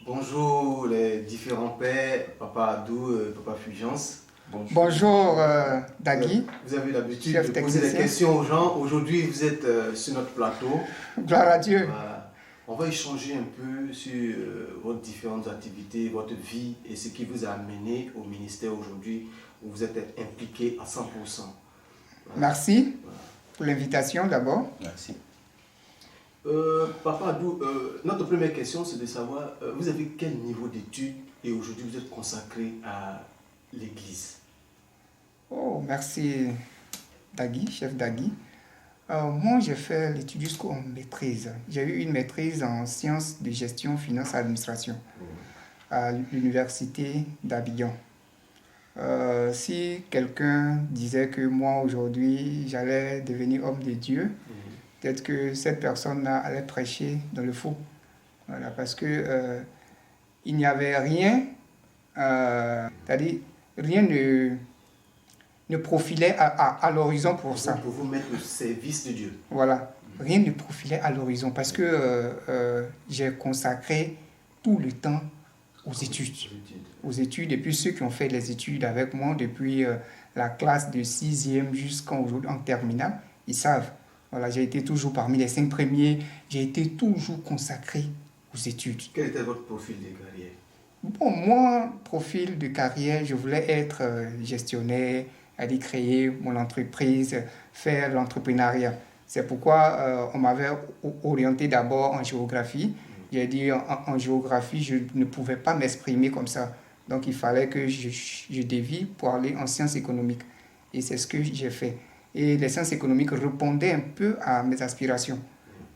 Bonjour les différents pères, Papa Adou, Papa Fulgence. Bonjour Dagui, Vous avez l'habitude chef de poser des technicien. questions aux gens. Aujourd'hui, vous êtes sur notre plateau. Gloire à Dieu. Voilà. On va échanger un peu sur vos différentes activités, votre vie et ce qui vous a amené au ministère aujourd'hui où vous êtes impliqué à 100%. Voilà. Merci Voilà. pour l'invitation d'abord. Merci. Papa Adou, notre première question c'est de savoir, vous avez quel niveau d'études et aujourd'hui vous êtes consacré à l'église? Oh, merci Dagui, chef Dagui. Moi, j'ai fait l'étude jusqu'en maîtrise. J'ai eu une maîtrise en sciences de gestion, finance et administration à l'université d'Abidjan. Si quelqu'un disait que moi, aujourd'hui, j'allais devenir homme de Dieu, peut-être que cette personne-là allait prêcher dans le faux. Voilà, parce que il n'y avait rien, c'est-à-dire rien ne profilait à l'horizon pour ça. Pour vous mettre au service de Dieu. Voilà, rien ne profilait à l'horizon parce que j'ai consacré tout le temps aux études. Aux études, et puis ceux qui ont fait les études avec moi depuis la classe de 6e jusqu'en terminale, ils savent. Voilà, j'ai été toujours parmi les 5 premiers, j'ai été toujours consacré aux études. Quel était votre profil de carrière? Bon, moi, profil de carrière, je voulais être gestionnaire, aller créer mon entreprise, faire l'entrepreneuriat. C'est pourquoi on m'avait orienté d'abord en géographie. J'ai dit en géographie, je ne pouvais pas m'exprimer comme ça. Donc il fallait que je dévie pour aller en sciences économiques. Et c'est ce que j'ai fait. Et les sciences économiques répondaient un peu à mes aspirations.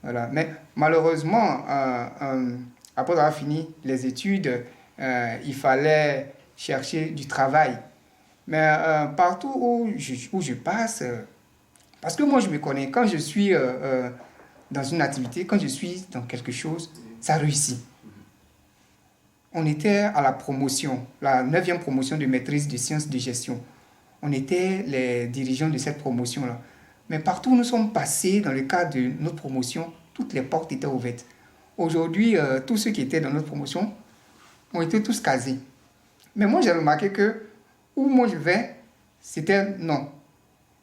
Voilà. Mais malheureusement, après avoir fini les études, il fallait chercher du travail. Mais partout où je passe, parce que moi je me connais, quand je suis dans une activité, quand je suis dans quelque chose, ça réussit. On était à la promotion, la 9e promotion de maîtrise de sciences de gestion. On était les dirigeants de cette promotion-là. Mais partout où nous sommes passés dans le cadre de notre promotion, toutes les portes étaient ouvertes. Aujourd'hui, tous ceux qui étaient dans notre promotion ont été tous casés. Mais moi, j'ai remarqué que où moi je vais, c'était non.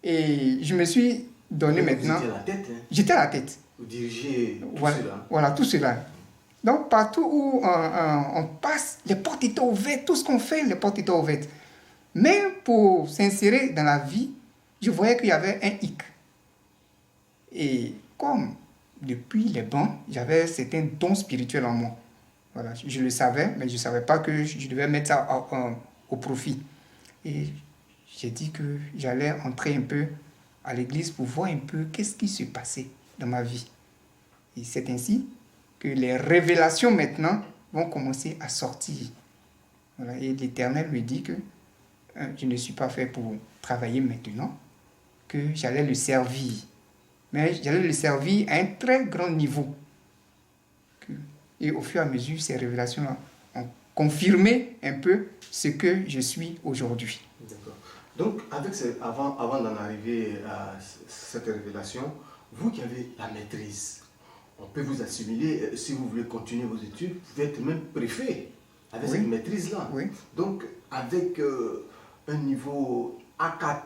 Et je me suis donné maintenant... Vous étiez à la tête, hein? J'étais à la tête. Vous dirigez tout Voilà, cela. voilà, tout cela. Donc, partout où on passe, les portes étaient ouvertes. Tout ce qu'on fait, les portes étaient ouvertes. Mais pour s'insérer dans la vie, je voyais qu'il y avait un hic. Et comme depuis les bancs, j'avais certains dons spirituels en moi. Voilà, je le savais, mais je ne savais pas que je devais mettre ça au profit. Et j'ai dit que j'allais entrer un peu à l'église pour voir un peu qu'est-ce qui se passait dans ma vie. Et c'est ainsi que les révélations maintenant vont commencer à sortir. Voilà, et l'Éternel me dit que je ne suis pas fait pour travailler maintenant, que j'allais le servir. Mais j'allais le servir à un très grand niveau. Et au fur et à mesure, ces révélations-là ont confirmé un peu ce que je suis aujourd'hui. D'accord. Donc, avant d'en arriver à cette révélation, vous qui avez la maîtrise, on peut vous assimiler, si vous voulez continuer vos études, vous pouvez être même préfet avec Oui. cette maîtrise-là. Oui. Donc, avec un niveau A4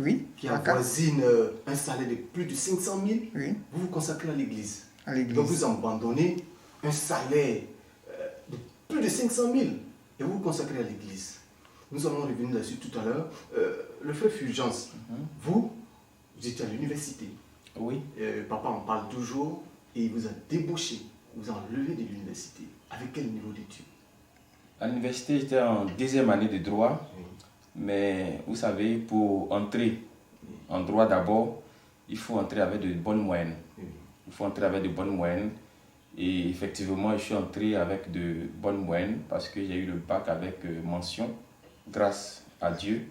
Oui. qui A4. avoisine un salaire de plus de 500 000, Oui. vous vous consacrez à l'église. À l'église. Donc, vous abandonnez un salaire de plus de 500 000 et vous vous consacrez à l'église. Nous allons revenir là-dessus tout à l'heure. Le frère Fulgence, vous étiez à l'université. Oui. Papa en parle toujours et il vous a débauché, vous a enlevé de l'université. Avec quel niveau d'études? À l'université, j'étais en 2e année de droit. Oui. Mais vous savez, pour entrer en droit d'abord, il faut entrer avec de bonnes moyennes. Oui. Il faut entrer avec de bonnes moyennes. Et effectivement, je suis entré avec de bonnes moyennes parce que j'ai eu le bac avec mention, grâce à Dieu.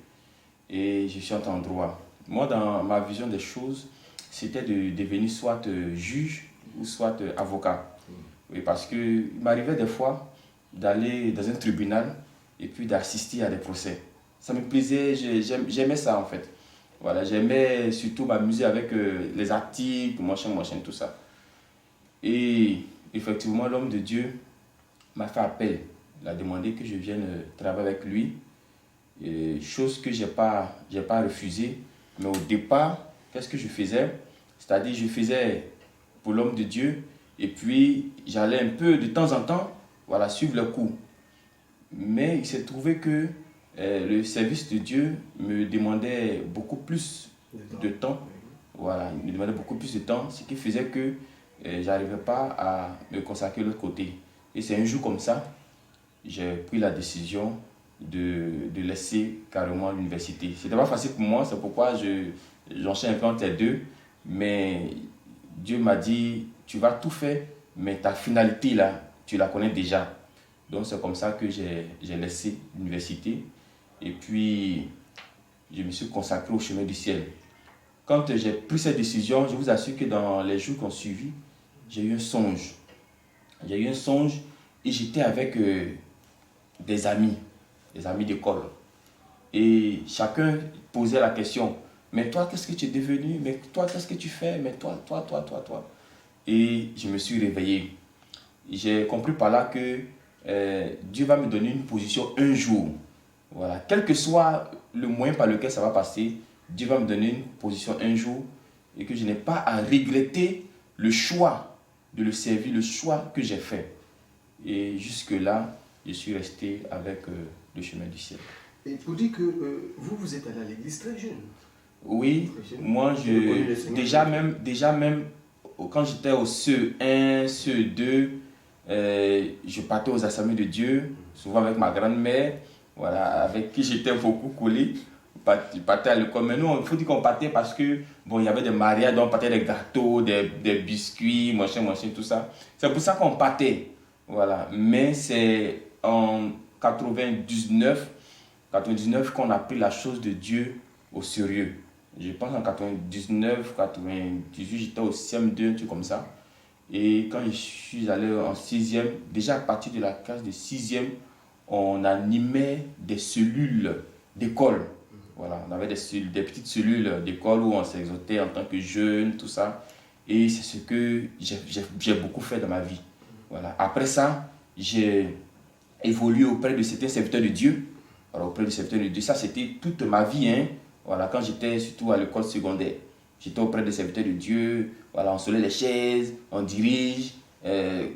Et je suis entré en droit. Moi, dans ma vision des choses, c'était de devenir soit juge ou soit avocat. Oui, parce qu'il m'arrivait des fois d'aller dans un tribunal et puis d'assister à des procès. Ça me plaisait, j'aimais ça en fait. Voilà, j'aimais surtout m'amuser avec les articles, machin, tout ça. Et effectivement, l'homme de Dieu m'a fait appel. Il a demandé que je vienne travailler avec lui. Et chose que je n'ai pas refusée. Mais au départ, qu'est-ce que je faisais? C'est-à-dire, je faisais pour l'homme de Dieu. Et puis, j'allais un peu de temps en temps, voilà, suivre le cours. Mais il s'est trouvé que le service de Dieu me demandait beaucoup plus de temps. Voilà, il me demandait beaucoup plus de temps, ce qui faisait que je n'arrivais pas à me consacrer de l'autre côté. Et c'est un jour comme ça, j'ai pris la décision de laisser carrément l'université. Ce n'était pas facile pour moi, c'est pourquoi j'enchaîne un peu entre les deux. Mais Dieu m'a dit, tu vas tout faire, mais ta finalité là, tu la connais déjà. Donc c'est comme ça que j'ai laissé l'université. Et puis, je me suis consacré au chemin du ciel. Quand j'ai pris cette décision, je vous assure que dans les jours qui ont suivi, j'ai eu un songe. J'ai eu un songe et j'étais avec des amis d'école. Et chacun posait la question, mais toi, qu'est-ce que tu es devenu? Mais toi, qu'est-ce que tu fais? Mais toi. Et je me suis réveillé. J'ai compris par là que Dieu va me donner une position un jour. Voilà. Quel que soit le moyen par lequel ça va passer, Dieu va me donner une position un jour et que je n'ai pas à regretter le choix de le servir, le choix que j'ai fait. Et jusque-là, je suis resté avec le chemin du ciel. Et pour dire que vous êtes allé à l'église très jeune. Oui, moi, déjà même, quand j'étais au CE1, CE2, je partais aux assemblées de Dieu, souvent avec ma grand-mère, voilà, avec qui j'étais beaucoup collé. Je partais à l'école. Mais nous, il faut dire qu'on partait parce que, bon, il y avait des mariages, donc on partait des gâteaux, des biscuits, machin, tout ça. C'est pour ça qu'on partait. Voilà. Mais c'est en 99 qu'on a pris la chose de Dieu au sérieux. Je pense en 99, 98, j'étais au CM2, un truc comme ça. Et quand je suis allé en 6e, déjà à partir de la classe de 6e, on animait des cellules d'école. Voilà, on avait des petites cellules d'école où on s'exhortait en tant que jeune, tout ça. Et c'est ce que j'ai beaucoup fait dans ma vie. Voilà. Après ça, j'ai évolué auprès de certains serviteurs de Dieu. Alors, auprès de serviteurs de Dieu, ça c'était toute ma vie. Hein. Voilà, quand j'étais surtout à l'école secondaire, j'étais auprès des serviteurs de Dieu. Voilà, on se lève les chaises, on dirige.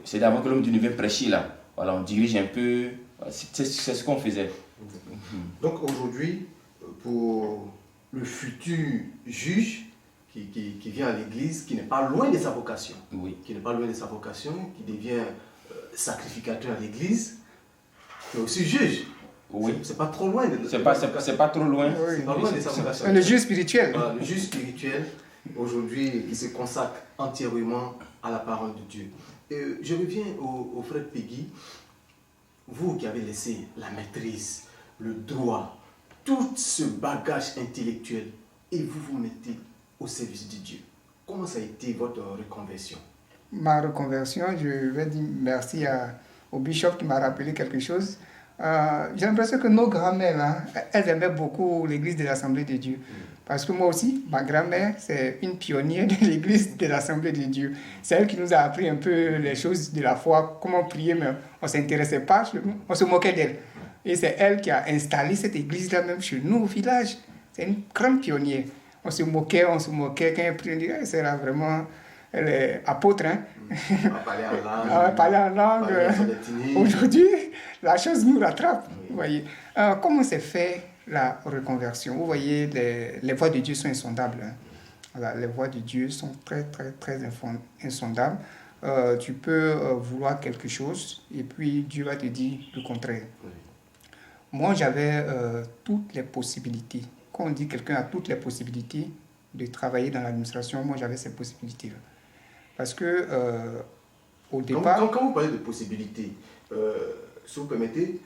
C'est avant que l'homme de Dieu ne vienne prêcher là. Voilà, on dirige un peu. C'est ce qu'on faisait. Donc aujourd'hui, pour le futur juge qui vient à l'église, qui n'est pas loin de sa vocation, oui. Qui devient sacrificateur à l'église, mais aussi juge. Oui. C'est pas trop loin. C'est pas trop loin. Oui, c'est pas loin de sa vocation. Le juge spirituel. Voilà, le juge spirituel, aujourd'hui, qui se consacre entièrement à la parole de Dieu. Et je reviens au frère Peggy. Vous qui avez laissé la maîtrise, le droit, tout ce bagage intellectuel, et vous vous mettez au service de Dieu. Comment ça a été votre reconversion? Ma reconversion, je vais dire merci au bishop qui m'a rappelé quelque chose. J'ai l'impression que nos grands-mères, hein, elles aimaient beaucoup l'église de l'Assemblée de Dieu. Parce que moi aussi, ma grand-mère, c'est une pionnière de l'église de l'Assemblée de Dieu. C'est elle qui nous a appris un peu les choses de la foi, comment prier, mais on ne s'intéressait pas, on se moquait d'elle. Et c'est elle qui a installé cette église-là même chez nous au village. C'est une grande pionnière. On se moquait, quand elle priait, on disait, elle sera vraiment, elle est apôtre. Hein? Parler en langue. Aujourd'hui, la chose nous rattrape. Oui. Vous voyez. Comment s'est fait la reconversion? Vous voyez, les voies de Dieu sont insondables. Hein? Voilà, les voies de Dieu sont très insondables. Tu peux vouloir quelque chose et puis Dieu va te dire le contraire. Oui. Moi, j'avais toutes les possibilités. Quand on dit que quelqu'un a toutes les possibilités de travailler dans l'administration, moi, j'avais ces possibilités-là. Parce que, au départ... Quand vous parlez de possibilités, si vous permettez,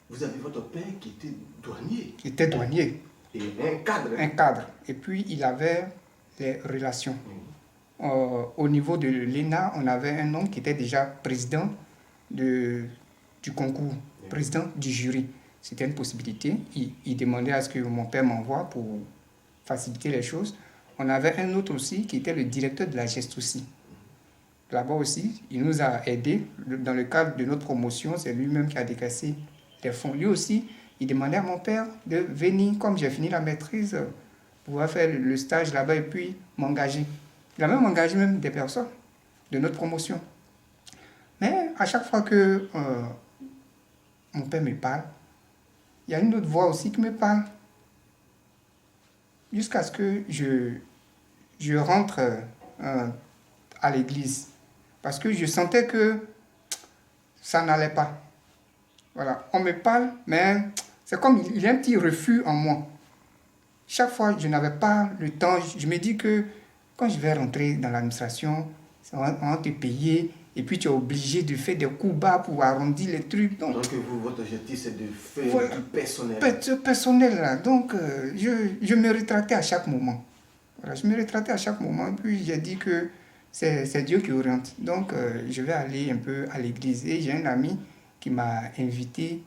vous avez votre père qui était douanier. Il était douanier. Et un cadre. Un cadre. Et puis, il avait les relations. Au niveau de l'ENA, on avait un homme qui était déjà président du concours, président du jury. C'était une possibilité. Il demandait à ce que mon père m'envoie pour faciliter les choses. On avait un autre aussi qui était le directeur de la GEST aussi. là-bas aussi, il nous a aidés. Dans le cadre de notre promotion, c'est lui-même qui a décaissé les fonds. Lui aussi, il demandait à mon père de venir, comme j'ai fini la maîtrise, pouvoir faire le stage là-bas et puis m'engager. Il a même engagé même des personnes de notre promotion. Mais à chaque fois que mon père me parle, il y a une autre voix aussi qui me parle. Jusqu'à ce que je rentre à l'église. Parce que je sentais que ça n'allait pas. Voilà, on me parle, mais c'est comme il y a un petit refus en moi. Chaque fois, je n'avais pas le temps. Je me dis que quand je vais rentrer dans l'administration, on va te payer et puis tu es obligé de faire des coups bas pour arrondir les trucs. Donc vous, votre objectif, c'est de faire voilà, du personnel. Personnel, là. Donc, je me rétractais à chaque moment. Voilà, je me rétractais à chaque moment. Et puis, j'ai dit que c'est Dieu qui oriente. Donc, je vais aller un peu à l'église. Et j'ai un ami qui m'a invité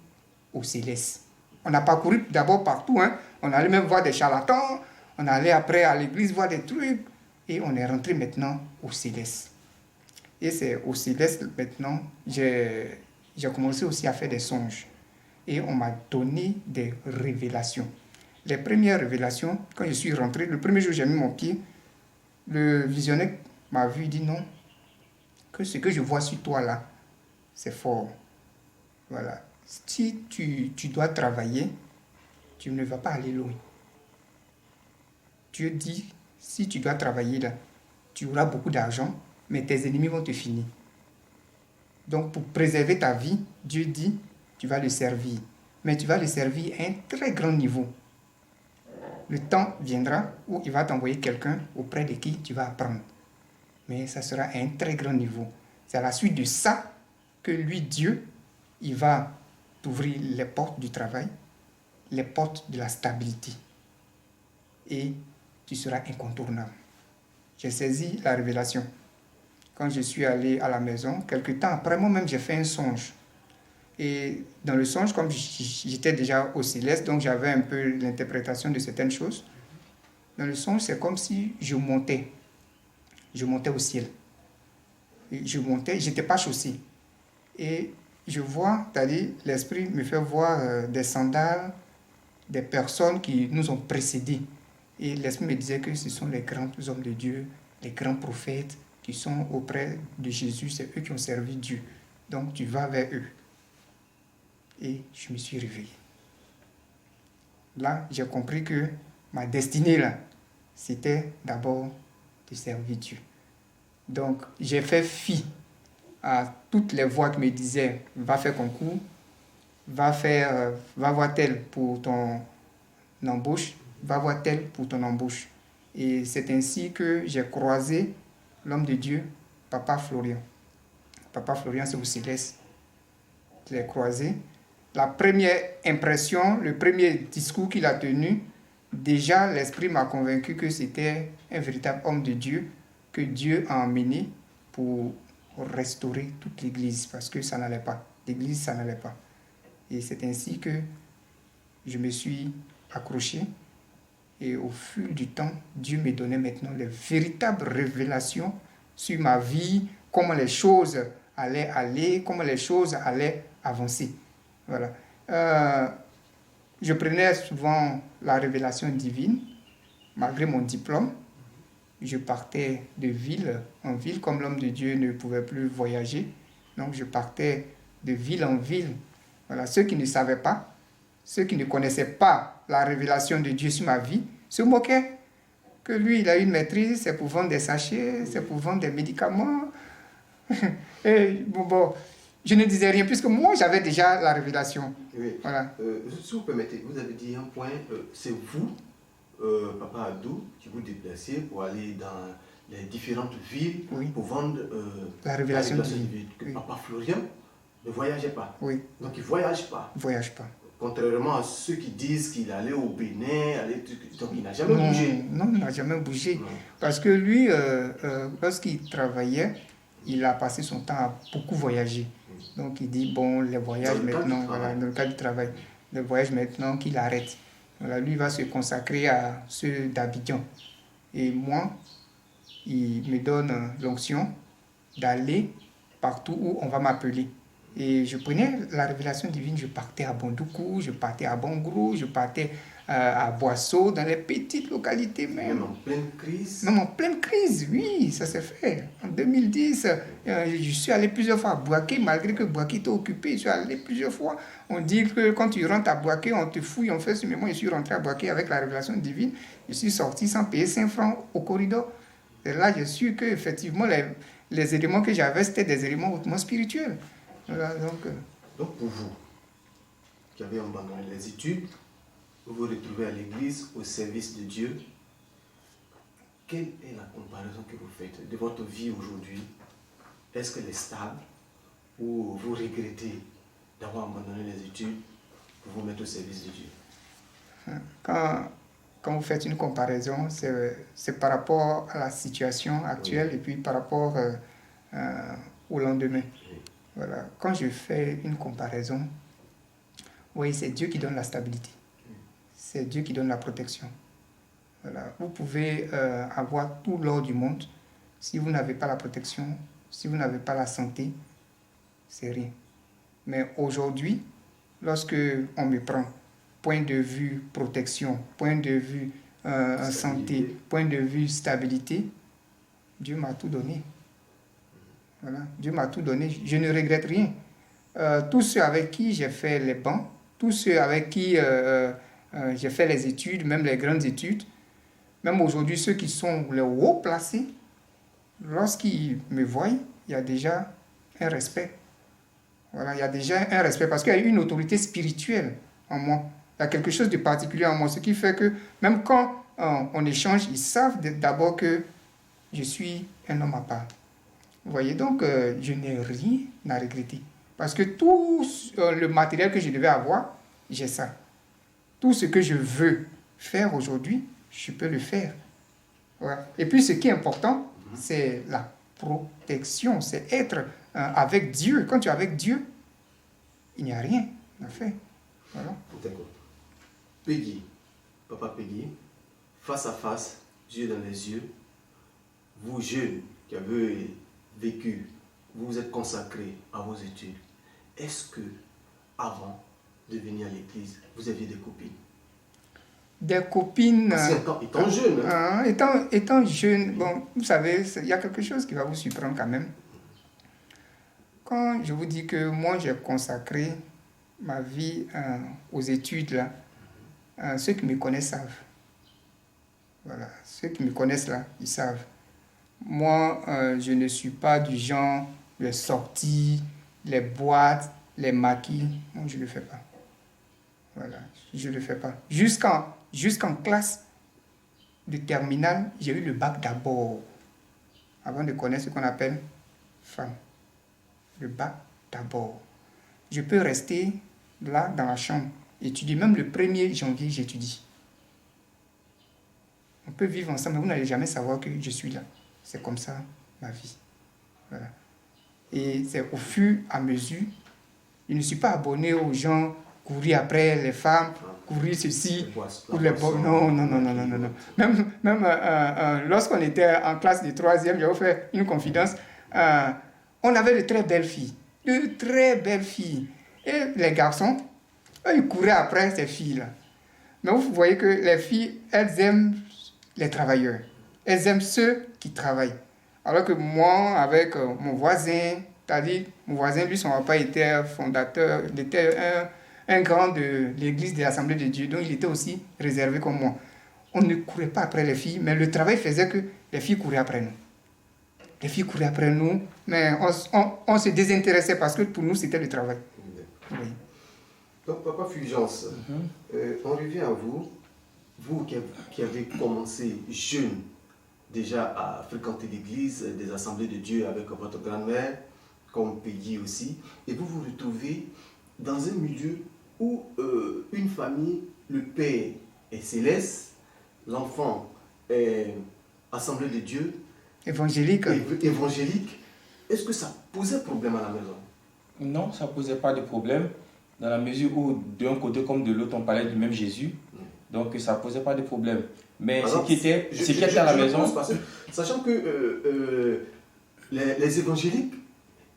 au Céleste. On a parcouru d'abord partout. Hein. On allait même voir des charlatans. On allait après à l'église voir des trucs. Et on est rentré maintenant au Céleste. Et c'est au Céleste maintenant, j'ai commencé aussi à faire des songes. Et on m'a donné des révélations. Les premières révélations, quand je suis rentré, le premier jour où j'ai mis mon pied, le visionnaire m'a vu et dit non, que ce que je vois sur toi là, c'est fort. Voilà. Si tu dois travailler, tu ne vas pas aller loin. Dieu dit, si tu dois travailler là, tu auras beaucoup d'argent, mais tes ennemis vont te finir. Donc pour préserver ta vie, Dieu dit, tu vas le servir. Mais tu vas le servir à un très grand niveau. Le temps viendra où il va t'envoyer quelqu'un auprès de qui tu vas apprendre. Mais ça sera à un très grand niveau. C'est à la suite de ça que lui, Dieu, il va t'ouvrir les portes du travail, les portes de la stabilité. Et tu seras incontournable. J'ai saisi la révélation. Quand je suis allé à la maison, quelque temps après, moi-même, j'ai fait un songe. Et dans le songe, comme j'étais déjà au Céleste, donc j'avais un peu l'interprétation de certaines choses. Dans le songe, c'est comme si je montais. Je montais au ciel. Et je montais, je n'étais pas chaussé. Et je vois, c'est-à-dire, l'esprit me fait voir des sandales, des personnes qui nous ont précédés. Et l'esprit me disait que ce sont les grands hommes de Dieu, les grands prophètes qui sont auprès de Jésus, c'est eux qui ont servi Dieu. Donc tu vas vers eux. Et je me suis réveillé. Là, j'ai compris que ma destinée, là, c'était d'abord de servir Dieu. Donc, j'ai fait fi à toutes les voix qui me disaient « Va faire concours, va voir tel pour ton embauche, va voir tel pour ton embauche. » Et c'est ainsi que j'ai croisé l'homme de Dieu, Papa Florian. Papa Florian, c'est au Céleste. Je l'ai croisé. La première impression, le premier discours qu'il a tenu, déjà l'esprit m'a convaincu que c'était un véritable homme de Dieu, que Dieu a emmené pour restaurer toute l'église, parce que ça n'allait pas. L'église, ça n'allait pas. Et c'est ainsi que je me suis accroché. Et au fil du temps, Dieu me donnait maintenant les véritables révélations sur ma vie, comment les choses allaient aller, comment les choses allaient avancer. Voilà. Je prenais souvent la révélation divine, malgré mon diplôme. Je partais de ville en ville, comme l'homme de Dieu ne pouvait plus voyager. Donc je partais de ville en ville. Voilà. Ceux qui ne savaient pas, ceux qui ne connaissaient pas la révélation de Dieu sur ma vie, se moquaient. Que lui, il a une maîtrise, c'est pour vendre des sachets, c'est pour vendre des médicaments. Et bon, je ne disais rien, puisque moi, j'avais déjà la révélation. Oui. Voilà. Si vous permettez, vous avez dit un point, c'est vous, Papa Abdou, qui vous déplacez pour aller dans les différentes villes Oui. pour vendre La révélation divine. Que Oui. Papa Florian ne voyageait pas. Oui. Donc il ne voyage pas. Voyage pas. Contrairement à ceux qui disent qu'il allait au Bénin, donc il n'a jamais bougé. Non, il n'a jamais bougé. Non. Parce que lui, lorsqu'il travaillait, il a passé son temps à beaucoup voyager. Donc il dit, bon, les voyages maintenant, voilà, dans le cadre du travail, les voyages maintenant qu'il arrête. Voilà, lui va se consacrer à ceux d'Abidjan. Et moi, il me donne l'onction d'aller partout où on va m'appeler. Et je prenais la révélation divine, je partais à Bondoukou, je partais à Bongro, je partais à Boisseau, dans les petites localités même. Même en pleine crise. Même en pleine crise, oui, ça s'est fait. En 2010, je suis allé plusieurs fois à Bouaké, malgré que Bouaké était occupé, je suis allé plusieurs fois. On dit que quand tu rentres à Bouaké, on te fouille, on fait ce moment. Je suis rentré à Bouaké avec la révélation divine. Je suis sorti sans payer 5 francs au corridor. Et là, j'ai su qu'effectivement, les éléments que j'avais, c'était des éléments hautement spirituels. Voilà, Donc pour vous, qui avez abandonné les études, vous vous retrouvez à l'église, au service de Dieu, quelle est la comparaison que vous faites de votre vie aujourd'hui? Est-ce qu'elle est stable ou vous regrettez d'avoir abandonné les études pour vous mettre au service de Dieu? Quand vous faites une comparaison, c'est par rapport à la situation actuelle et puis par rapport au lendemain. Oui. Voilà. Quand je fais une comparaison, oui, c'est Dieu qui donne la stabilité. C'est Dieu qui donne la protection. Voilà. Vous pouvez avoir tout l'or du monde. Si vous n'avez pas la protection, si vous n'avez pas la santé, c'est rien. Mais aujourd'hui, lorsque on me prend point de vue protection, point de vue santé, point de vue stabilité, Dieu m'a tout donné. Voilà. Dieu m'a tout donné. Je ne regrette rien. Tous ceux avec qui j'ai fait les bancs, tous ceux avec qui j'ai fait les études, même les grandes études, même aujourd'hui ceux qui sont les hauts placés, lorsqu'ils me voient, il y a déjà un respect. Voilà, il y a déjà un respect parce qu'il y a une autorité spirituelle en moi. Il y a quelque chose de particulier en moi, ce qui fait que même quand on échange, ils savent d'abord que je suis un homme à part. Vous voyez, donc je n'ai rien à regretter. Parce que tout le matériel que je devais avoir, j'ai ça. Tout ce que je veux faire aujourd'hui, je peux le faire. Voilà. Et puis ce qui est important, c'est la protection, c'est être avec Dieu. Quand tu es avec Dieu, il n'y a rien à faire. Voilà. D'accord. Peggy, papa Peggy, face à face, Dieu dans les yeux, vous jeunes qui avez vécu, vous vous êtes consacrés à vos études, est-ce que, avant de venir à l'église, vous aviez des copines? Des copines... Étant jeune. Hein? Étant jeune, bon, vous savez, il y a quelque chose qui va vous surprendre quand même. Quand je vous dis que moi, j'ai consacré ma vie aux études, là, ceux qui me connaissent savent. Voilà, ceux qui me connaissent là, ils savent. Moi, je ne suis pas du genre, les sorties, les boîtes, les maquis. Non, je ne le fais pas. Voilà, je ne le fais pas. Jusqu'en classe de terminale, j'ai eu le bac d'abord. Avant de connaître ce qu'on appelle femme. Le bac d'abord. Je peux rester là dans la chambre, étudier. Même le 1er janvier, j'étudie. On peut vivre ensemble, mais vous n'allez jamais savoir que je suis là. C'est comme ça, ma vie. Voilà. Et c'est au fur et à mesure. Je ne suis pas abonné aux gens, courir après les femmes, courir ceci, pour les boissons. Non. Même lorsqu'on était en classe de 3e, j'avais fait une confidence. On avait de très belles filles. De très belles filles. Et les garçons, eux, ils couraient après ces filles-là. Mais vous voyez que les filles, elles aiment les travailleurs. Elles aiment ceux qui travaillent. Alors que moi, avec mon voisin, c'est-à-dire, mon voisin, lui, son papa était fondateur, il était un grand de l'église de l'Assemblée de Dieu, donc il était aussi réservé comme moi. On ne courait pas après les filles, mais le travail faisait que les filles couraient après nous. Les filles couraient après nous, mais on se désintéressait parce que pour nous, c'était le travail. Oui. Donc, Papa Fulgence, on revient à vous. Vous qui avez commencé jeune déjà à fréquenter l'église, des assemblées de Dieu avec votre grand-mère, comme Peggy aussi, et vous vous retrouvez dans un milieu où une famille, le père est céleste, l'enfant est assemblée de Dieu, évangélique. Évangélique. Est-ce que ça posait problème à la maison? Non, ça ne posait pas de problème, dans la mesure où d'un côté comme de l'autre, on parlait du même Jésus. Donc ça ne posait pas de problème. Mais alors, ce qui était à la maison... Sachant que les évangéliques,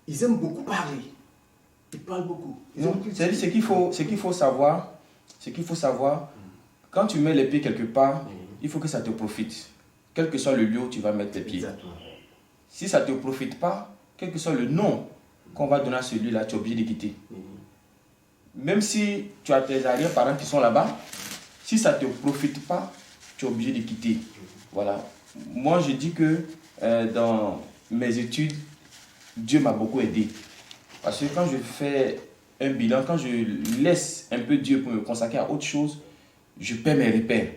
ils aiment beaucoup parler. Ils parlent beaucoup. C'est-à-dire ce qu'il faut savoir, quand tu mets les pieds quelque part, il faut que ça te profite. Quel que soit le lieu où tu vas mettre tes pieds. Exactement. Si ça ne te profite pas, quel que soit le nom qu'on va donner à celui-là, tu es obligé de quitter. Même si tu as tes arrière-parents qui sont là-bas, si ça ne te profite pas, tu es obligé de quitter. Voilà. Moi, je dis que dans mes études, Dieu m'a beaucoup aidé. Parce que quand je fais un bilan, quand je laisse un peu Dieu pour me consacrer à autre chose, je perds mes repères.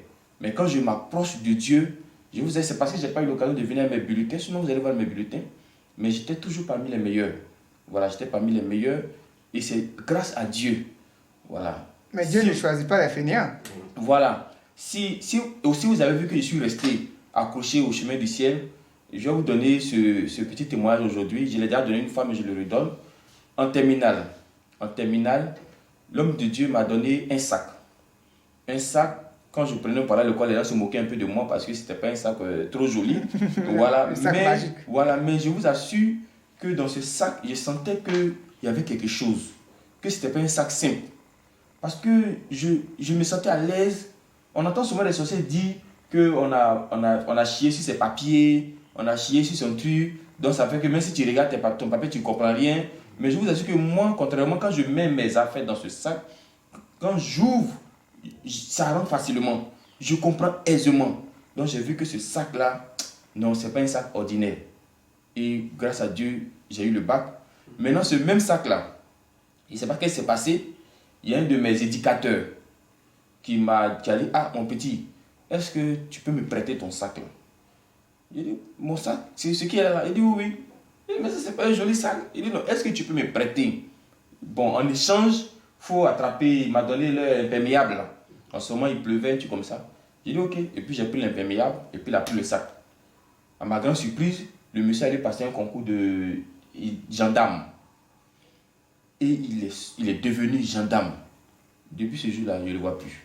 Mais quand je m'approche de Dieu, je vous dis, c'est parce que je n'ai pas eu l'occasion de venir à mes bulletins, sinon vous allez voir mes bulletins. Mais j'étais toujours parmi les meilleurs. Voilà, j'étais parmi les meilleurs. Et c'est grâce à Dieu. Voilà. Mais Dieu ne choisit pas les fainéants. Voilà. Si aussi vous avez vu que je suis resté accroché au chemin du ciel, je vais vous donner ce petit témoignage aujourd'hui. Je l'ai déjà donné une fois, mais je le redonne. En terminale, l'homme de Dieu m'a donné un sac. Un sac, quand je prenais par là, le les gens se moquaient un peu de moi parce que ce n'était pas un sac trop joli. Voilà. Un sac magique. Voilà, mais je vous assure que dans ce sac, je sentais qu'il y avait quelque chose. Que ce n'était pas un sac simple. Parce que je me sentais à l'aise. On entend souvent les sorciers dire qu'on a chié sur ses papiers, on a chié sur son truc. Donc ça fait que même si tu regardes ton papier, tu ne comprends rien. Mais je vous assure que moi, contrairement, quand je mets mes affaires dans ce sac, quand j'ouvre, ça rentre facilement. Je comprends aisément. Donc j'ai vu que ce sac-là, non, ce n'est pas un sac ordinaire. Et grâce à Dieu, j'ai eu le bac. Maintenant, ce même sac-là, je ne sais pas ce qui s'est passé. Il y a un de mes éducateurs qui a dit, ah mon petit, est-ce que tu peux me prêter ton sac là? J'ai dit, mon sac, c'est ce qui est là. Il dit, oui. Il dit, mais ça c'est pas un joli sac. Il dit, non, est-ce que tu peux me prêter? Bon, en échange, il faut attraper, il m'a donné l'imperméable là. En ce moment, il pleuvait, tu comme ça. J'ai dit, ok. Et puis j'ai pris l'imperméable et puis il a pris le sac. À ma grande surprise, le monsieur allait passer un concours de gendarme. Et il est devenu gendarme. Depuis ce jour-là, je ne le vois plus.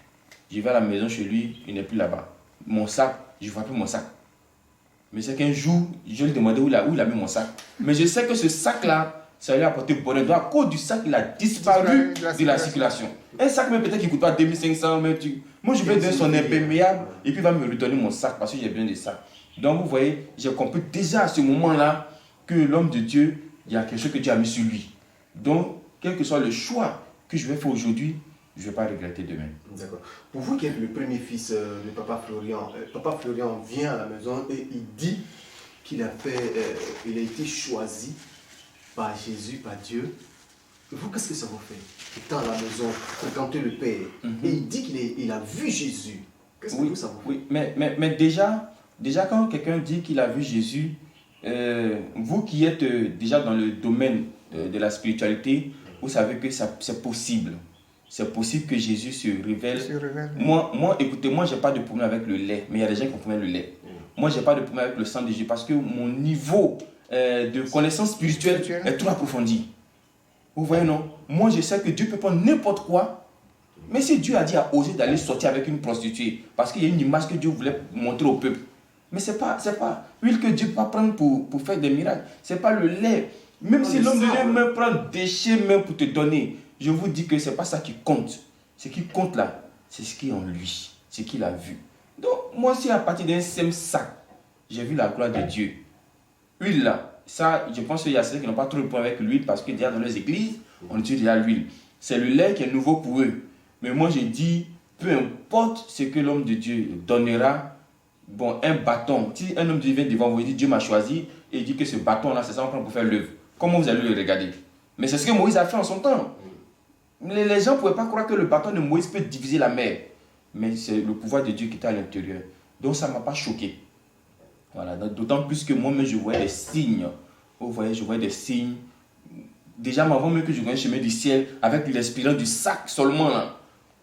Je vais à la maison chez lui, il n'est plus là-bas. Mon sac, je ne vois plus mon sac. Mais c'est qu'un jour, je lui demandais où il a mis mon sac. Mais je sais que ce sac-là, ça lui a apporté bonheur. Donc à cause du sac, il a disparu de la circulation. Un sac, même peut-être qu'il ne coûte pas 2500. Moi, je vais donner son imperméable et puis il va me redonner mon sac parce que j'ai besoin de ça. Donc vous voyez, j'ai compris déjà à ce moment-là que l'homme de Dieu, il y a quelque chose que Dieu a mis sur lui. Donc, quel que soit le choix que je vais faire aujourd'hui, je ne vais pas regretter demain. D'accord. Pour vous qui êtes le premier fils de Papa Florian vient à la maison et il dit qu'il a été choisi par Jésus, par Dieu. Vous, qu'est-ce que ça vous fait? Étant à la maison, fréquenter le Père, et il dit qu'il a vu Jésus. Qu'est-ce que ça vous fait? Oui, mais déjà quand quelqu'un dit qu'il a vu Jésus, vous qui êtes déjà dans le domaine de la spiritualité, vous savez que c'est possible. C'est possible que Jésus se révèle. Moi, écoutez, moi, je n'ai pas de problème avec le lait, mais il y a des gens qui ont problème avec le lait. Moi, je n'ai pas de problème avec le sang de Jésus parce que mon niveau de connaissance spirituelle est trop approfondi. Vous voyez, non? Moi, je sais que Dieu peut prendre n'importe quoi. Mais si Dieu a dit à oser d'aller sortir avec une prostituée, parce qu'il y a une image que Dieu voulait montrer au peuple, mais ce n'est pas l'huile que Dieu va prendre pour faire des miracles. Ce n'est pas le lait. Même si l'homme de Dieu me prend déchets même pour te donner, je vous dis que ce n'est pas ça qui compte. Ce qui compte là, c'est ce qui est en lui, ce qu'il a vu. Donc, moi, si à partir d'un simple sac, j'ai vu la gloire de Dieu, huile là, ça, je pense qu'il y a ceux qui n'ont pas trop le point avec l'huile parce que déjà dans les églises, on utilise déjà l'huile. C'est le lait qui est nouveau pour eux. Mais moi, je dis, peu importe ce que l'homme de Dieu donnera, bon, un bâton, si un homme de Dieu vient devant vous et dit Dieu m'a choisi, et il dit que ce bâton-là, c'est ça qu'on prend pour faire l'œuvre, comment vous allez le regarder? Mais c'est ce que Moïse a fait en son temps. Les gens ne pouvaient pas croire que le bâton de Moïse peut diviser la mer. Mais c'est le pouvoir de Dieu qui était à l'intérieur. Donc ça ne m'a pas choqué. Voilà. D'autant plus que moi-même, je voyais des signes. Vous voyez, je voyais des signes. Déjà, avant même que je voyais le chemin du ciel, avec l'expérience du sac seulement, là,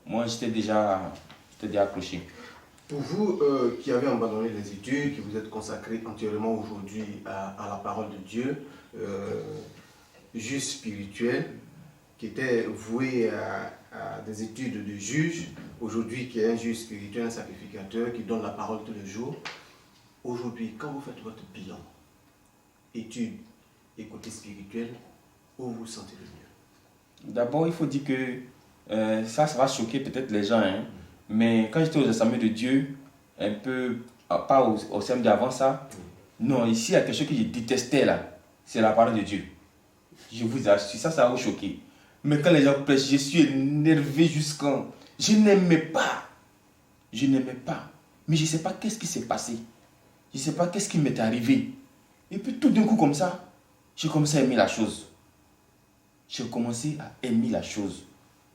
moi, j'étais déjà accroché. Pour vous qui avez abandonné les études, qui vous êtes consacré entièrement aujourd'hui à la parole de Dieu, juge spirituel, qui était voué à des études de juge, aujourd'hui qui est un juge spirituel, un sacrificateur, qui donne la parole tous les jours. Aujourd'hui, quand vous faites votre bilan, études et côté spirituel, où vous vous sentez le mieux? D'abord, il faut dire que ça va choquer peut-être les gens, hein. Mais quand j'étais aux examens de Dieu, un peu, pas au CMD avant ça, non, ici, il y a quelque chose que je détestais là, c'est la parole de Dieu. Je vous assure, ça va vous choquer. Mais quand les gens prêchent, je suis énervé jusqu'en... Je n'aimais pas. Je n'aimais pas. Mais je ne sais pas qu'est-ce qui s'est passé. Je ne sais pas qu'est-ce qui m'est arrivé. Et puis tout d'un coup comme ça, j'ai commencé à aimer la chose. J'ai commencé à aimer la chose.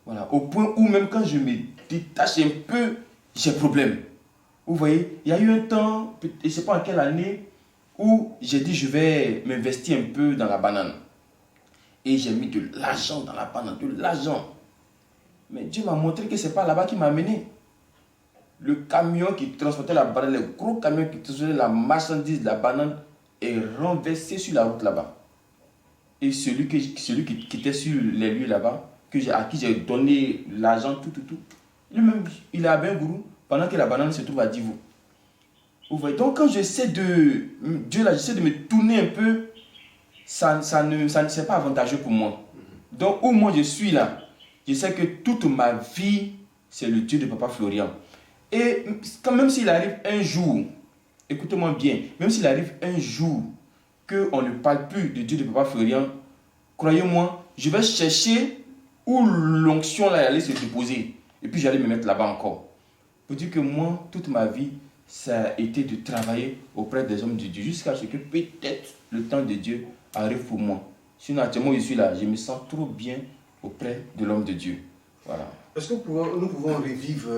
Voilà. Au point où même quand je me détache un peu, j'ai problème. Vous voyez, il y a eu un temps, je ne sais pas en quelle année, où j'ai dit je vais m'investir un peu dans la banane. Et j'ai mis de l'argent dans la banane, de l'argent. Mais Dieu m'a montré que ce n'est pas là-bas qui m'a amené. Le camion qui transportait la banane, le gros camion qui transportait la marchandise de la banane est renversé sur la route là-bas. Et celui qui était sur les lieux là-bas, à qui j'ai donné l'argent, tout, lui-même, il a bien gourou pendant que la banane se trouve à Divo. Vous voyez, donc quand j'essaie de... Dieu là, j'essaie de me tourner un peu, c'est pas avantageux pour moi. Donc où moi je suis là, je sais que toute ma vie, c'est le Dieu de Papa Florian. Et quand même s'il arrive un jour, écoutez-moi bien, même s'il arrive un jour qu'on ne parle plus de Dieu de Papa Florian, croyez-moi, je vais chercher où l'onction là allait se déposer. Et puis j'allais me mettre là-bas encore. Pour dire que moi, toute ma vie, ça a été de travailler auprès des hommes de Dieu jusqu'à ce que peut-être le temps de Dieu arrive pour moi. Sinon, actuellement, je suis là, je me sens trop bien auprès de l'homme de Dieu. Voilà. Est-ce que nous pouvons revivre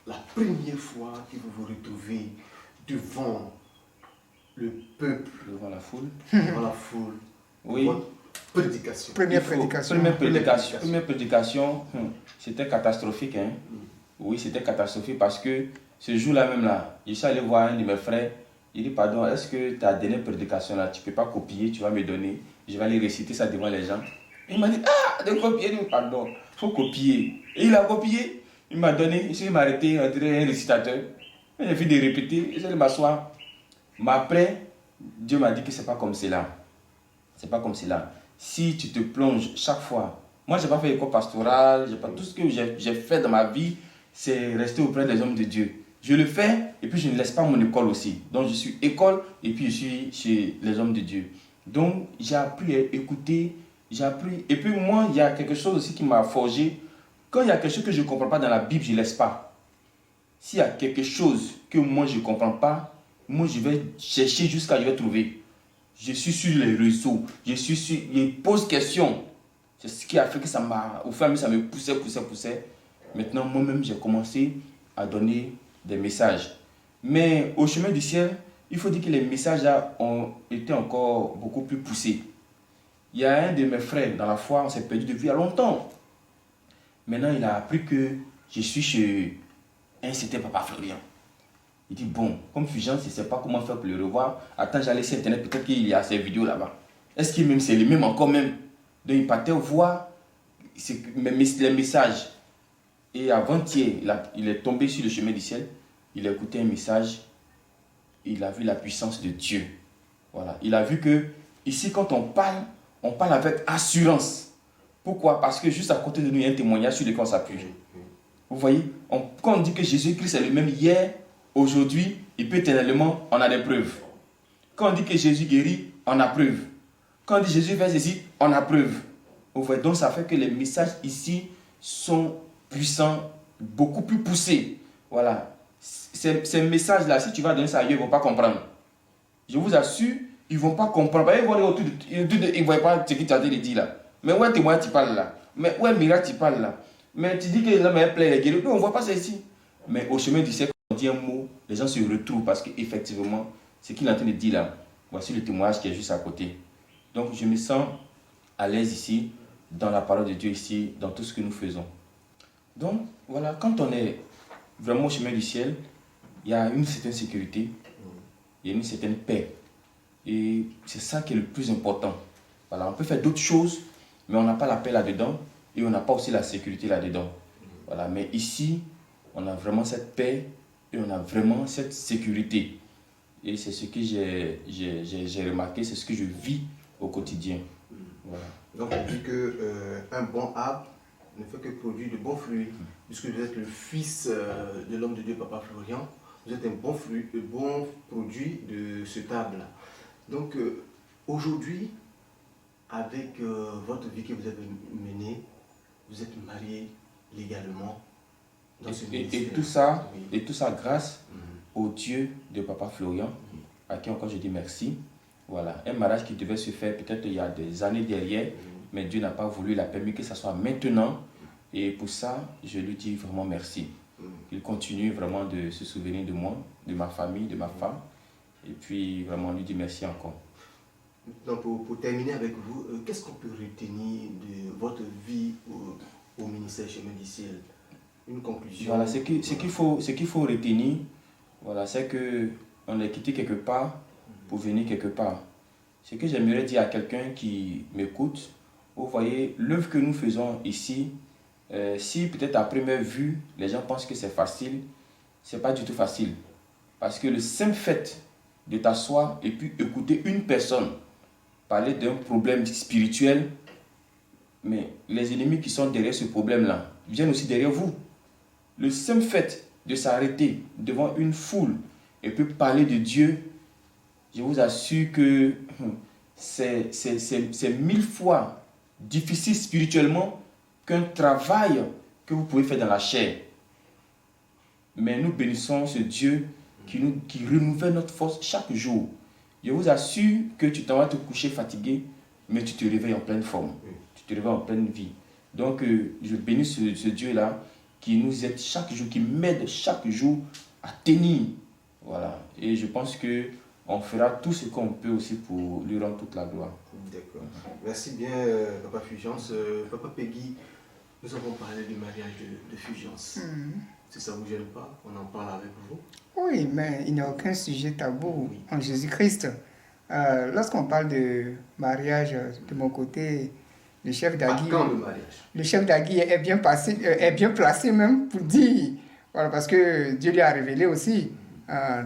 la première fois que vous vous retrouvez devant le peuple, devant la foule? Devant la foule. Oui. Prédication. Première prédication, c'était catastrophique. Hein? Oui, c'était catastrophique parce que ce jour-là même là, je suis allé voir un de mes frères. Il dit, pardon, est-ce que ta dernière prédication là, tu ne peux pas copier, tu vas me donner, je vais aller réciter ça devant les gens. Il m'a dit, de copier, il dit, pardon, il faut copier. Et il a copié, il m'a donné, il m'a arrêté, on dirait un récitateur. J'ai fini de répéter, j'allais m'asseoir. Mais après, Dieu m'a dit que ce n'est pas comme cela. C'est pas comme cela. Si tu te plonges chaque fois, moi je n'ai pas fait école pastorale, tout ce que j'ai fait dans ma vie, c'est rester auprès des hommes de Dieu. Je le fais et puis je ne laisse pas mon école aussi. Donc je suis école et puis je suis chez les hommes de Dieu. Donc j'ai appris à écouter, j'ai appris. Et puis moi, il y a quelque chose aussi qui m'a forgé. Quand il y a quelque chose que je ne comprends pas dans la Bible, je ne laisse pas. S'il y a quelque chose que moi je ne comprends pas, moi je vais chercher jusqu'à ce que je vais trouver. Je suis sur les réseaux, je pose question. C'est ce qui a fait que ça m'a, au fur et à mesure, ça me poussait. Maintenant, moi-même, j'ai commencé à donner des messages. Mais au chemin du ciel, il faut dire que les messages là ont été encore beaucoup plus poussés. Il y a un de mes frères dans la foi, on s'est perdu depuis il y a longtemps. Maintenant, il a appris que je suis chez un certain Papa Florian. Il dit, bon, comme Fulgence, je ne sais pas comment faire pour le revoir. Attends, j'allais sur Internet, peut-être qu'il y a ces vidéos là-bas. Est-ce que même c'est les mêmes encore même? Donc il partait voir les messages. Et avant-hier, il est tombé sur le chemin du ciel. Il a écouté un message. Il a vu la puissance de Dieu. Voilà. Il a vu que ici, quand on parle avec assurance. Pourquoi? Parce que juste à côté de nous, il y a un témoignage sur lequel on s'appuie. Vous voyez, quand on dit que Jésus-Christ est le même hier, aujourd'hui, et puis éternellement, on a des preuves. Quand on dit que Jésus guérit, on a preuve. Quand on dit Jésus fait ceci, on a preuve. Vous voyez, donc ça fait que les messages ici sont puissants, beaucoup plus poussés. Voilà. Ces messages-là, si tu vas donner ça ailleurs, ils ne vont pas comprendre. Je vous assure, ils ne vont pas comprendre. Ils vont aller autour ils ne voient pas ce que tu as dit là. Mais où est témoin tu parles là? Mais où est miracle tu parles là? Mais tu dis que l'homme est plein de guéris. Nous, on ne voit pas ça ici. Mais au chemin du siècle, quand on dit un mot, les gens se retrouvent parce qu'effectivement, ce qu'il est en train de dire là, voici le témoignage qui est juste à côté. Donc, je me sens à l'aise ici, dans la parole de Dieu ici, dans tout ce que nous faisons. Donc, voilà, quand on est vraiment au chemin du ciel, il y a une certaine sécurité, il y a une certaine paix. Et c'est ça qui est le plus important. Voilà, on peut faire d'autres choses, mais on n'a pas la paix là-dedans et on n'a pas aussi la sécurité là-dedans. Voilà, mais ici, on a vraiment cette paix et on a vraiment cette sécurité. Et c'est ce que j'ai remarqué, c'est ce que je vis au quotidien. Voilà. Donc on dit qu'un bon arbre ne fait que produire de bons fruits, puisque vous êtes le fils de l'homme de Dieu, Papa Florian. Vous êtes un bon produit de cet arbre-là. Donc aujourd'hui, avec votre vie que vous avez menée, vous êtes marié légalement dans ce ministère. Et tout ça grâce au Dieu de Papa Florian, à qui encore je dis merci. Voilà, un mariage qui devait se faire peut-être il y a des années derrière, mais Dieu n'a pas voulu, il a permis que ça soit maintenant. Et pour ça, je lui dis vraiment merci. Il continue vraiment de se souvenir de moi, de ma famille, de ma femme. Et puis vraiment lui dire merci encore. Donc pour terminer avec vous, qu'est-ce qu'on peut retenir de votre vie au ministère Chemin du Ciel? Une conclusion? Voilà, ce qu'il faut retenir, voilà, c'est qu'on est quitté quelque part pour venir quelque part. Ce que j'aimerais dire à quelqu'un qui m'écoute, vous voyez, l'œuvre que nous faisons ici, si peut-être à première vue, les gens pensent que c'est facile, ce n'est pas du tout facile. Parce que le simple fait de t'asseoir et puis écouter une personne parler d'un problème spirituel, mais les ennemis qui sont derrière ce problème-là viennent aussi derrière vous. Le simple fait de s'arrêter devant une foule et puis parler de Dieu, je vous assure que c'est 1000 fois difficile spirituellement qu'un travail que vous pouvez faire dans la chair. Mais nous bénissons ce Dieu qui renouvelle notre force chaque jour. Je vous assure que tu t'en vas te coucher fatigué, mais tu te réveilles en pleine forme. Tu te réveilles en pleine vie. Donc, je bénis ce Dieu-là qui nous aide chaque jour, qui m'aide chaque jour à tenir. Voilà. Et je pense qu'on fera tout ce qu'on peut aussi pour lui rendre toute la gloire. D'accord. Merci bien, Papa Fulgence. Papa Peggy, nous avons parlé du mariage de Fulgence. Si ça ne vous gêne pas, on en parle avec vous. Oui, mais il n'y a aucun sujet tabou en Jésus-Christ. Lorsqu'on parle de mariage, de mon côté, le chef d'Agui, est bien placé même pour dire, voilà, parce que Dieu lui a révélé aussi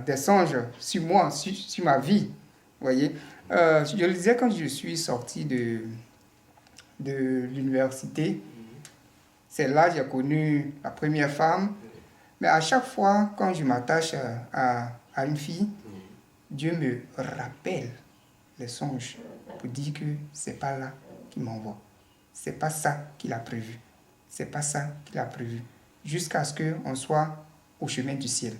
des songes sur moi, sur ma vie. Vous voyez, je le disais quand je suis sorti de l'université, c'est là que j'ai connu la première femme. Mais à chaque fois, quand je m'attache à une fille, Dieu me rappelle les songes pour dire que c'est pas là qu'il m'envoie. C'est pas ça qu'il a prévu. C'est pas ça qu'il a prévu. Jusqu'à ce qu'on soit au chemin du ciel.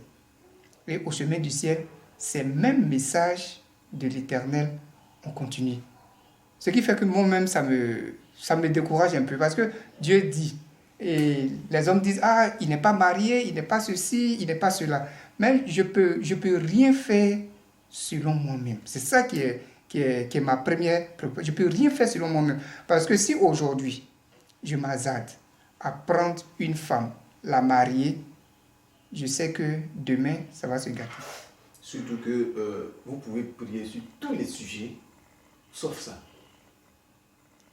Et au chemin du ciel, c'est le même message de l'Éternel, on continue. Ce qui fait que moi-même, ça me décourage un peu. Parce que Dieu dit, et les hommes disent, ah, il n'est pas marié, il n'est pas ceci, il n'est pas cela. Mais je peux rien faire selon moi-même. C'est ça qui est ma première préoccupation. Je peux rien faire selon moi-même. Parce que si aujourd'hui, je m'hasarde à prendre une femme, la marier, je sais que demain, ça va se gâter. Surtout que vous pouvez prier sur tous les sujets, sauf ça.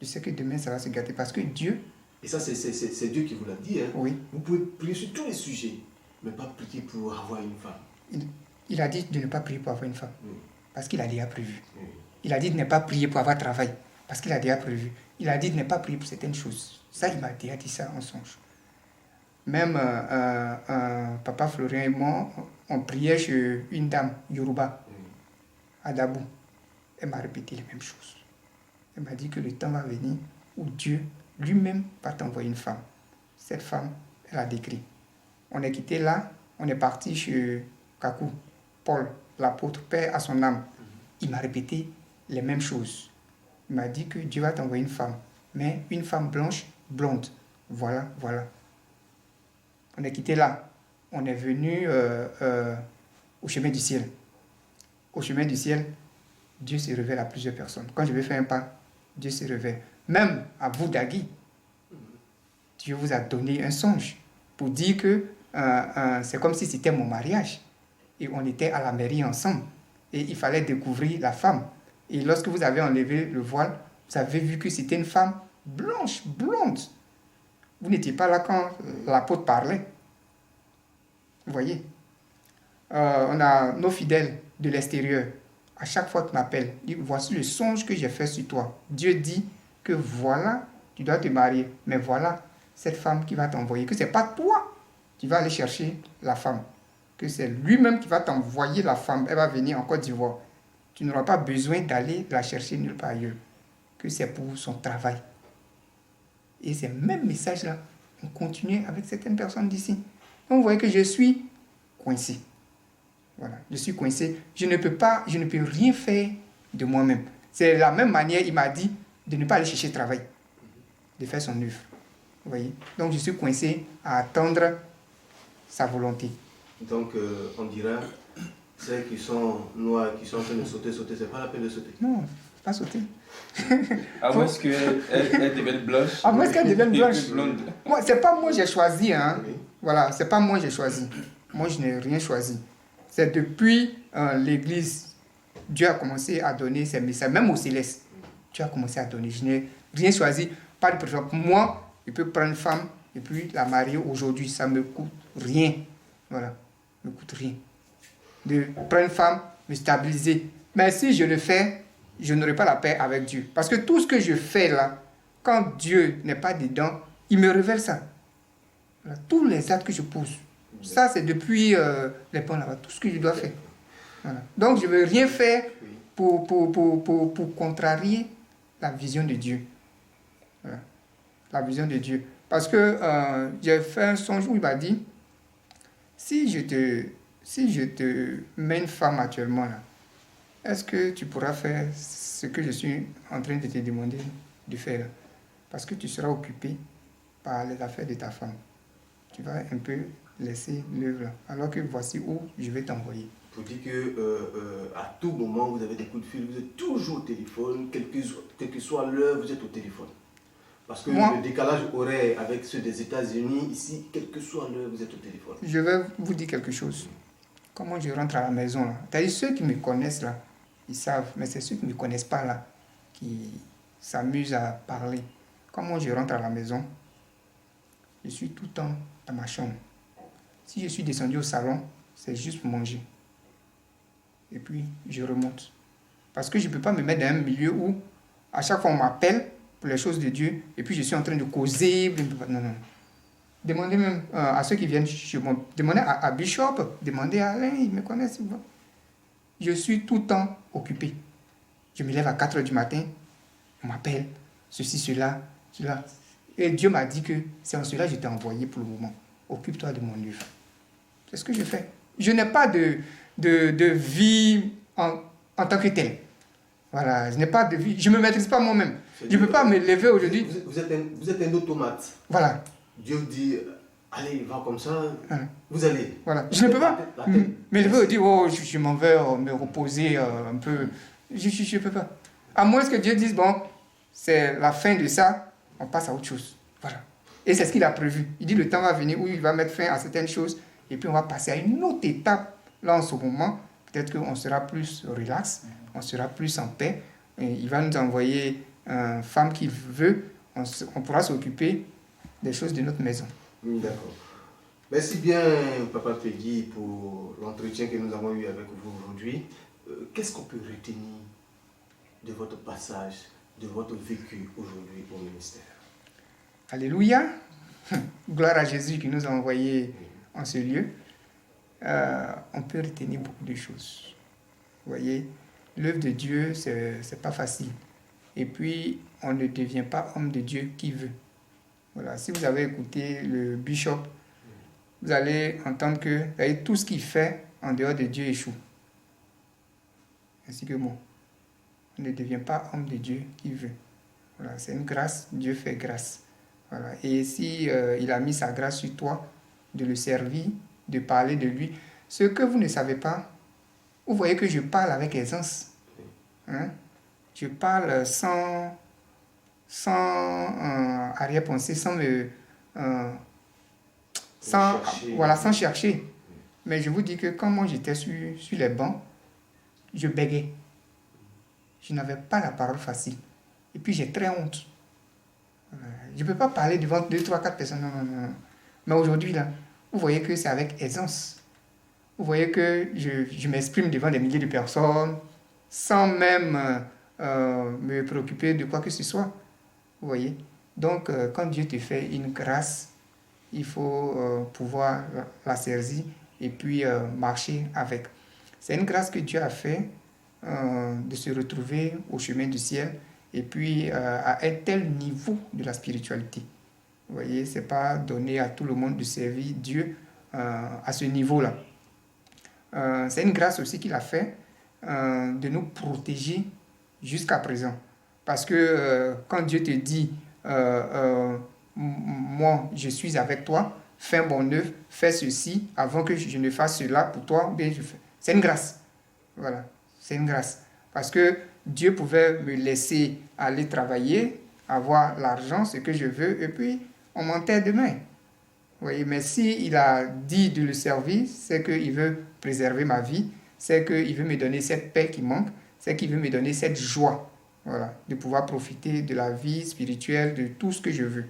Je sais que demain, ça va se gâter parce que Dieu... Et ça, c'est Dieu qui vous l'a dit. Hein? Oui. Vous pouvez prier sur tous les sujets, mais pas prier pour avoir une femme. Il a dit de ne pas prier pour avoir une femme, parce qu'il a déjà prévu. Oui. Il a dit de ne pas prier pour avoir travail, parce qu'il a déjà prévu. Il a dit de ne pas prier pour certaines choses. Ça, il m'a déjà dit ça en songe. Même Papa Florian et moi, on priait chez une dame, Yoruba, à Dabou. Elle m'a répété les mêmes choses. Elle m'a dit que le temps va venir où Dieu lui-même va t'envoyer une femme. Cette femme, elle a décrit. On est quitté là, on est parti chez Kakou, Paul, l'apôtre, Père à son âme. Il m'a répété les mêmes choses. Il m'a dit que Dieu va t'envoyer une femme, mais une femme blanche, blonde. Voilà, voilà. On est quitté là. On est venu au chemin du ciel. Au chemin du ciel, Dieu se révèle à plusieurs personnes. Quand je vais faire un pas, Dieu se révèle. Même à vous, Dagui, Dieu vous a donné un songe pour dire que c'est comme si c'était mon mariage. Et on était à la mairie ensemble. Et il fallait découvrir la femme. Et lorsque vous avez enlevé le voile, vous avez vu que c'était une femme blanche, blonde. Vous n'étiez pas là quand l'apôtre parlait. Vous voyez, on a nos fidèles de l'extérieur. À chaque fois qu'il m'appelle, il dit, voici le songe que j'ai fait sur toi. Dieu dit que voilà, tu dois te marier, mais voilà cette femme qui va t'envoyer, que ce n'est pas toi qui vas aller chercher la femme, que c'est lui-même qui va t'envoyer la femme, elle va venir en Côte d'Ivoire. Tu n'auras pas besoin d'aller la chercher nulle part ailleurs, que c'est pour son travail. Et ces mêmes messages-là ont continué avec certaines personnes d'ici. Donc vous voyez que je suis coincé. Voilà, je suis coincé. Je ne peux rien faire de moi-même. C'est de la même manière, il m'a dit de ne pas aller chercher travail, de faire son œuvre. Vous voyez? Donc je suis coincé à attendre sa volonté. Donc on dira, celles qui sont noires, qui sont en train de sauter, c'est pas la peine de sauter. Non, pas sauter. À moins qu'elle devienne blanche. À moins qu'elle devienne blanche. Blonde. Moi, c'est pas moi qui j'ai choisi. Hein. Oui. Voilà, c'est pas moi qui j'ai choisi. Moi, je n'ai rien choisi. C'est depuis l'église, Dieu a commencé à donner ses messages, même au céleste. Dieu a commencé à donner. Je n'ai rien choisi, pas de préférence. Moi, je peux prendre une femme et puis la marier aujourd'hui. Ça me coûte rien. Voilà, ça me coûte rien. De prendre une femme, me stabiliser. Mais si je le fais, je n'aurai pas la paix avec Dieu. Parce que tout ce que je fais là, quand Dieu n'est pas dedans, il me révèle ça. Voilà, tous les actes que je pose. Ça, c'est depuis les ponts là-bas, tout ce que je dois faire. Voilà. Donc, je ne veux rien faire pour contrarier la vision de Dieu. Voilà. La vision de Dieu. Parce que j'ai fait un songe où il m'a dit, si je te mets une femme actuellement là, est-ce que tu pourras faire ce que je suis en train de te demander de faire? Parce que tu seras occupé par les affaires de ta femme. Tu vas un peu laisser l'œuvre. Alors que voici où je vais t'envoyer. Pour dire que à tout moment, vous avez des coups de fil, vous êtes toujours au téléphone, quelle que soit l'heure, vous êtes au téléphone. Parce que le décalage horaire avec ceux des États-Unis, ici, quelle que soit l'heure, vous êtes au téléphone. Je vais vous dire quelque chose. Comment je rentre à la maison là? C'est-à-dire ceux qui me connaissent là, ils savent, mais c'est ceux qui ne me connaissent pas là, qui s'amusent à parler. Comment je rentre à la maison? Je suis tout le temps dans ma chambre. Si je suis descendu au salon, c'est juste pour manger. Et puis, je remonte. Parce que je ne peux pas me mettre dans un milieu où, à chaque fois, on m'appelle pour les choses de Dieu, et puis je suis en train de causer. Non, non. Demandez même à ceux qui viennent chez moi. Demandez à Bishop, demandez à Alain, ils me connaissent. Je suis tout le temps occupé. Je me lève à 4 h du matin, on m'appelle, ceci, cela. Et Dieu m'a dit que c'est en cela que je t'ai envoyé pour le moment. Occupe-toi de mon œuvre. C'est ce que je fais. Je n'ai pas de vie en tant que tel. Voilà, je n'ai pas de vie. Je ne me maîtrise pas moi-même. Je ne peux pas me lever aujourd'hui. Vous êtes un automate. Voilà. Dieu dit, allez, va comme ça, vous allez. Voilà. Je ne peux pas me lever et dire, oh, je m'en vais me reposer un peu. Je ne peux pas. À moins que Dieu dise, bon, c'est la fin de ça, on passe à autre chose. Voilà. Et c'est ce qu'il a prévu. Il dit, le temps va venir où il va mettre fin à certaines choses et puis on va passer à une autre étape. Là, en ce moment, peut-être qu'on sera plus relax, on sera plus en paix. Et il va nous envoyer une femme qu'il veut, on pourra s'occuper des choses de notre maison. D'accord. Merci bien, Papa Peggy, pour l'entretien que nous avons eu avec vous aujourd'hui. Qu'est-ce qu'on peut retenir de votre passage, de votre vécu aujourd'hui au ministère? Alléluia. Gloire à Jésus qui nous a envoyés en ce lieu. On peut retenir beaucoup de choses. Vous voyez, l'œuvre de Dieu, c'est pas facile. Et puis, on ne devient pas homme de Dieu qui veut. Voilà. Si vous avez écouté le bishop, vous allez entendre que tout ce qu'il fait en dehors de Dieu échoue. Ainsi que moi. On ne devient pas homme de Dieu qui veut. Voilà. C'est une grâce, Dieu fait grâce. Voilà. Et si il a mis sa grâce sur toi, de le servir, de parler de lui, ce que vous ne savez pas, vous voyez que je parle avec aisance. Hein? Je parle sans arrière-pensée, sans chercher. Mais je vous dis que quand moi j'étais sur les bancs, je bégayais. Je n'avais pas la parole facile. Et puis j'ai très honte. Je ne peux pas parler devant 2, 3, 4 personnes. Non. Mais aujourd'hui, là, vous voyez que c'est avec aisance. vous voyez que je m'exprime devant des milliers de personnes sans même me préoccuper de quoi que ce soit. Vous voyez? Donc, quand Dieu te fait une grâce, il faut pouvoir la saisir et puis marcher avec. C'est une grâce que Dieu a fait de se retrouver au chemin du ciel et puis à un tel niveau de la spiritualité. Vous voyez, ce n'est pas donné à tout le monde de servir Dieu à ce niveau-là. C'est une grâce aussi qu'il a fait de nous protéger jusqu'à présent. Parce que quand Dieu te dit moi je suis avec toi, fais mon œuvre, fais ceci avant que je ne fasse cela pour toi, bien je fais. C'est une grâce. Voilà, c'est une grâce. Parce que Dieu pouvait me laisser aller travailler, avoir l'argent, ce que je veux, et puis on m'enterre demain. Vous voyez, mais s'il a dit de le servir, c'est qu'il veut préserver ma vie, c'est qu'il veut me donner cette paix qui manque, c'est qu'il veut me donner cette joie, voilà, de pouvoir profiter de la vie spirituelle, de tout ce que je veux.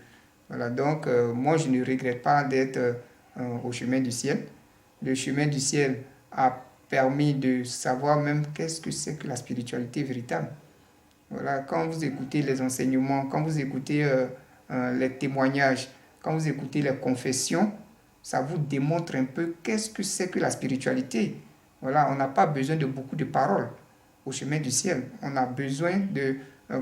Voilà, donc moi je ne regrette pas d'être au chemin du ciel. Le chemin du ciel a permis de savoir même qu'est-ce que c'est que la spiritualité véritable. Voilà, quand vous écoutez les enseignements, quand vous écoutez les témoignages, quand vous écoutez les confessions, ça vous démontre un peu qu'est-ce que c'est que la spiritualité. Voilà, on n'a pas besoin de beaucoup de paroles au chemin du ciel. On a besoin de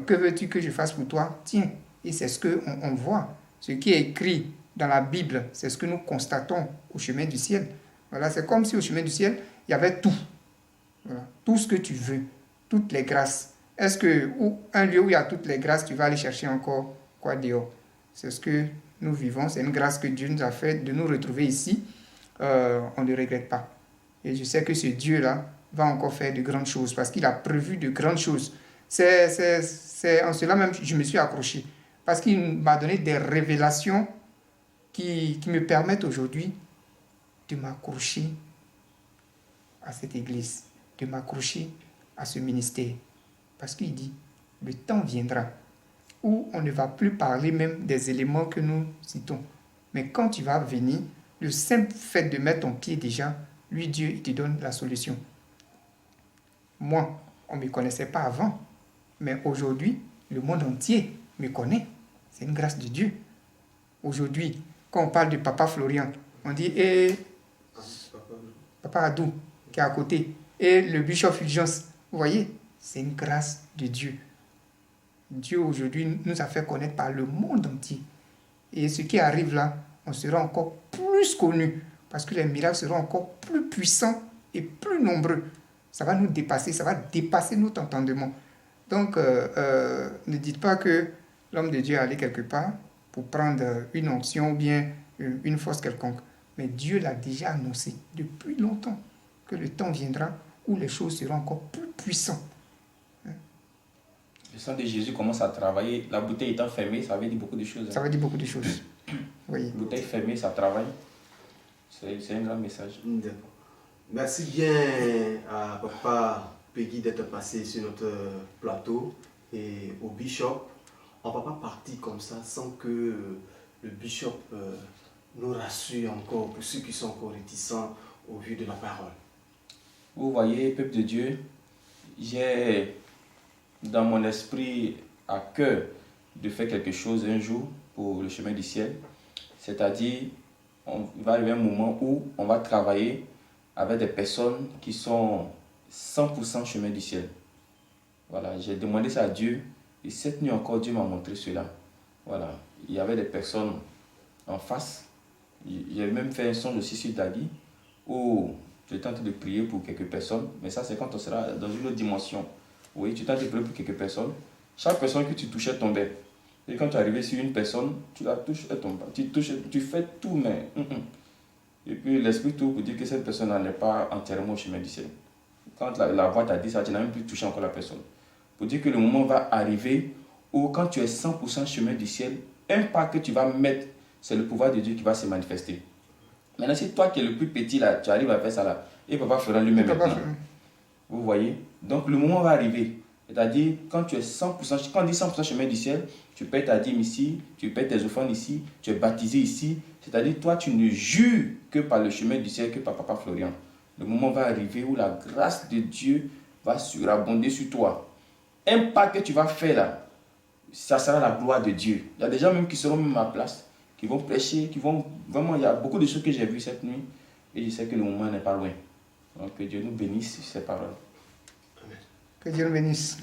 que veux-tu que je fasse pour toi? Tiens, et c'est ce qu'on voit. Ce qui est écrit dans la Bible, c'est ce que nous constatons au chemin du ciel. Voilà, c'est comme si au chemin du ciel, il y avait tout. Voilà, tout ce que tu veux, toutes les grâces. Est-ce que un lieu où il y a toutes les grâces, tu vas aller chercher encore quoi dehors? C'est ce que nous vivons, c'est une grâce que Dieu nous a faite de nous retrouver ici. On ne regrette pas. Et je sais que ce Dieu-là va encore faire de grandes choses parce qu'il a prévu de grandes choses. C'est en cela même que je me suis accroché. Parce qu'il m'a donné des révélations qui me permettent aujourd'hui de m'accrocher à cette église, de m'accrocher à ce ministère. Parce qu'il dit, le temps viendra où on ne va plus parler même des éléments que nous citons. Mais quand tu vas venir, le simple fait de mettre ton pied déjà, lui, Dieu, il te donne la solution. Moi, on ne me connaissait pas avant, mais aujourd'hui, le monde entier me connaît. C'est une grâce de Dieu. Aujourd'hui, quand on parle de Papa Florian, on dit, Papa Adou, qui est à côté, et le Bishop Fulgence. Vous voyez, c'est une grâce de Dieu. Dieu aujourd'hui nous a fait connaître par le monde entier. Et ce qui arrive là, on sera encore plus connu parce que les miracles seront encore plus puissants et plus nombreux. Ça va nous dépasser, ça va dépasser notre entendement. Donc, ne dites pas que l'homme de Dieu est allé quelque part pour prendre une onction ou bien une force quelconque. Mais Dieu l'a déjà annoncé depuis longtemps que le temps viendra où les choses seront encore plus puissantes. Le sang de Jésus commence à travailler. La bouteille étant fermée, ça veut dire beaucoup de choses. Ça veut dire beaucoup de choses. Oui. Bouteille fermée, ça travaille. C'est un grand message. D'accord. Merci bien à Papa Peggy d'être passé sur notre plateau et au Bishop. On ne va pas partir comme ça sans que le Bishop nous rassure encore pour ceux qui sont encore réticents au vu de la parole. Vous voyez, peuple de Dieu, j'ai dans mon esprit à cœur de faire quelque chose un jour pour le chemin du ciel. C'est-à-dire, il va arriver un moment où on va travailler avec des personnes qui sont 100% chemin du ciel. Voilà, j'ai demandé ça à Dieu et cette nuit encore, Dieu m'a montré cela. Voilà, il y avait des personnes en face. J'ai même fait un songe aussi sur Dadi où j'étais en train de prier pour quelques personnes, mais ça c'est quand on sera dans une autre dimension. Oui, tu t'es prié pour quelques personnes. Chaque personne que tu touchais tombait. Et quand tu arrivais sur une personne, tu la touches, elle tombe. Tu fais tout, mais... Et puis l'esprit tout pour dire que cette personne n'est pas entièrement au chemin du ciel. Quand la voix t'a dit ça, tu n'as même plus touché encore la personne. Pour dire que le moment va arriver où quand tu es 100% chemin du ciel, un pas que tu vas mettre, c'est le pouvoir de Dieu qui va se manifester. Maintenant, si toi qui es le plus petit, là, tu arrives à faire ça là, et Papa fera lui-même maintenant. Vous voyez? Donc le moment va arriver. C'est-à-dire, quand tu es 100%, quand on dit 100% chemin du ciel, tu payes ta dîme ici, tu payes tes offrandes ici, tu es baptisé ici. C'est-à-dire, toi, tu ne jures que par le chemin du ciel, que par Papa Florian. Le moment va arriver où la grâce de Dieu va surabonder sur toi. Un pas que tu vas faire là, ça sera la gloire de Dieu. Il y a des gens même qui seront même à ma place, qui vont prêcher, qui vont... Vraiment, il y a beaucoup de choses que j'ai vues cette nuit et je sais que le moment n'est pas loin. Donc que Dieu nous bénisse sur ces paroles. Que Dieu nous bénisse.